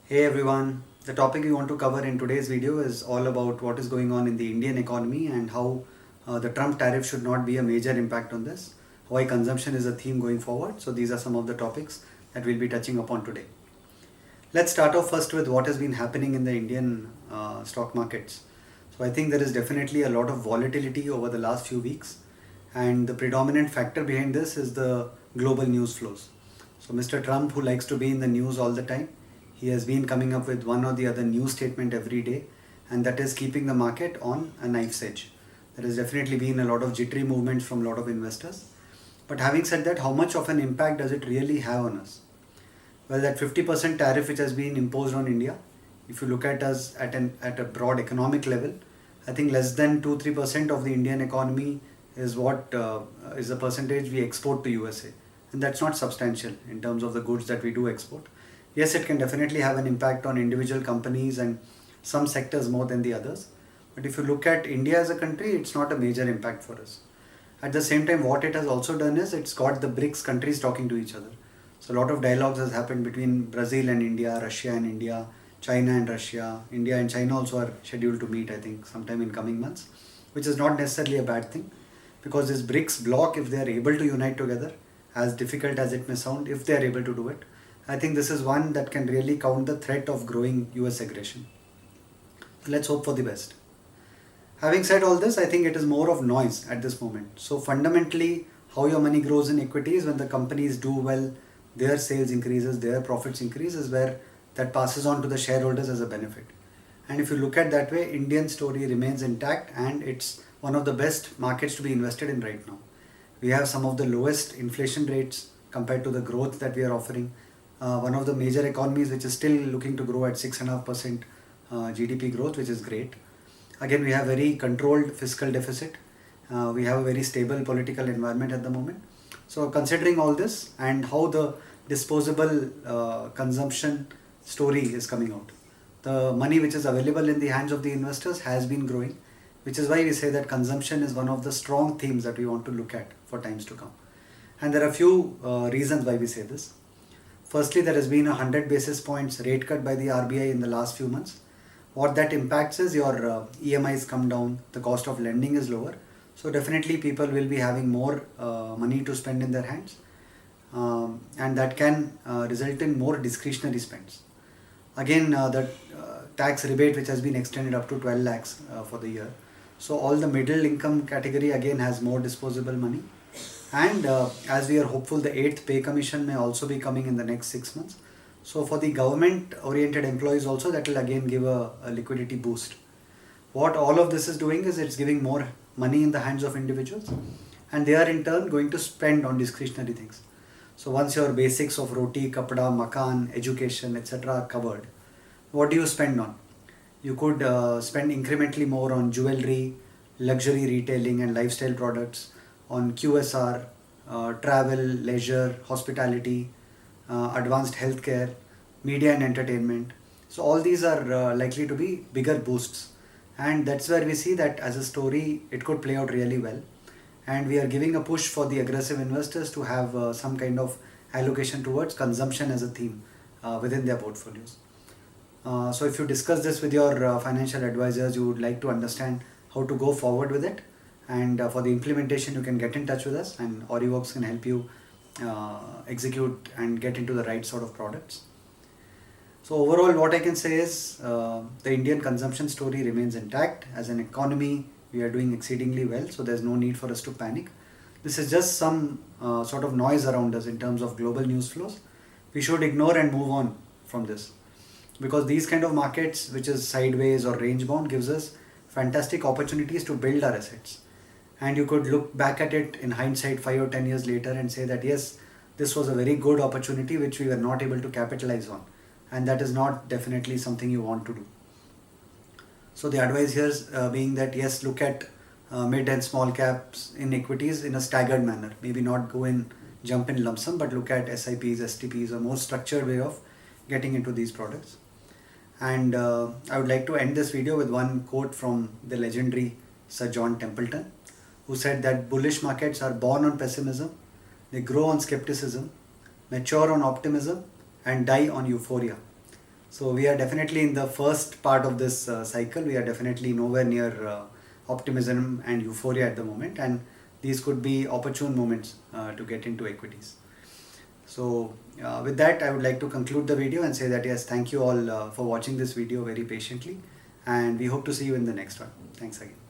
Hey everyone, the topic we want to cover in today's video is all about what is going on in the Indian economy and how the Trump tariff should not be a major impact on this, why consumption is a theme going forward. So these are some of the topics that we'll be touching upon today. Let's start off first with what has been happening in the Indian stock markets. So I think there is definitely a lot of volatility over the last few weeks, and the predominant factor behind this is the global news flows. So Mr. Trump, who likes to be in the news all the time, he has been coming up with one or the other news statement every day, and that is keeping the market on a knife's edge. There has definitely been a lot of jittery movements from a lot of investors. But having said that, how much of an impact does it really have on us? Well, that 50% tariff which has been imposed on India, if you look at us at a broad economic level, I think less than 2-3% of the Indian economy is what is the percentage we export to USA. And that's not substantial in terms of the goods that we do export. Yes, it can definitely have an impact on individual companies and some sectors more than the others. But if you look at India as a country, it's not a major impact for us. At the same time, what it has also done is it's got the BRICS countries talking to each other. So a lot of dialogues has happened between Brazil and India, Russia and India, China and Russia. India and China also are scheduled to meet, I think, sometime in coming months, which is not necessarily a bad thing, because this BRICS bloc, if they are able to unite together, as difficult as it may sound, if they are able to do it, I think this is one that can really count the threat of growing US aggression. So let's hope for the best. Having said all this, I think it is more of noise at this moment. So fundamentally, how your money grows in equities when the companies do well, their sales increases, their profits increase, is where that passes on to the shareholders as a benefit. And if you look at that way, Indian story remains intact and it's one of the best markets to be invested in right now. We have some of the lowest inflation rates compared to the growth that we are offering. One of the major economies which is still looking to grow at 6.5% GDP growth, which is great. Again, we have very controlled fiscal deficit. We have a very stable political environment at the moment. So considering all this and how the disposable consumption story is coming out, the money which is available in the hands of the investors has been growing, which is why we say that consumption is one of the strong themes that we want to look at for times to come. And there are a few reasons why we say this. Firstly, there has been a 100 basis points rate cut by the RBI in the last few months. What that impacts is your EMIs come down, the cost of lending is lower. So definitely people will be having more money to spend in their hands, and that can result in more discretionary spends. Again, the tax rebate which has been extended up to 12 lakhs for the year. So all the middle income category again has more disposable money. And as we are hopeful, the 8th pay commission may also be coming in the next 6 months. So for the government oriented employees also, that will again give a liquidity boost. What all of this is doing is it's giving more money in the hands of individuals, and they are in turn going to spend on discretionary things. So once your basics of roti, kapda, makan, education, etc. are covered, what do you spend on? You could spend incrementally more on jewelry, luxury retailing and lifestyle products, on QSR, travel, leisure, hospitality, advanced healthcare, media and entertainment. So all these are likely to be bigger boosts, and that's where we see that as a story it could play out really well. And we are giving a push for the aggressive investors to have some kind of allocation towards consumption as a theme within their portfolios. So if you discuss this with your financial advisors, you would like to understand how to go forward with it, and for the implementation you can get in touch with us, and Oriworks can help you execute and get into the right sort of products. So overall what I can say is the Indian consumption story remains intact. As an economy we are doing exceedingly well, so there's no need for us to panic. This is just some sort of noise around us in terms of global news flows. We should ignore and move on from this, because these kind of markets which is sideways or range bound gives us fantastic opportunities to build our assets. And you could look back at it in hindsight 5 or 10 years later and say that yes, this was a very good opportunity which we were not able to capitalize on, and that is not definitely something you want to do. So the advice here is being that yes, look at mid and small caps in equities in a staggered manner. Maybe not go in jump in lump sum, but look at SIPs, STPs, a more structured way of getting into these products. And I would like to end this video with one quote from the legendary Sir John Templeton, who said that bullish markets are born on pessimism, they grow on skepticism, mature on optimism, and die on euphoria. So we are definitely in the first part of this cycle. We are definitely nowhere near optimism and euphoria at the moment, and these could be opportune moments to get into equities. So with that, I would like to conclude the video and say that yes, thank you all for watching this video very patiently, and we hope to see you in the next one. Thanks again.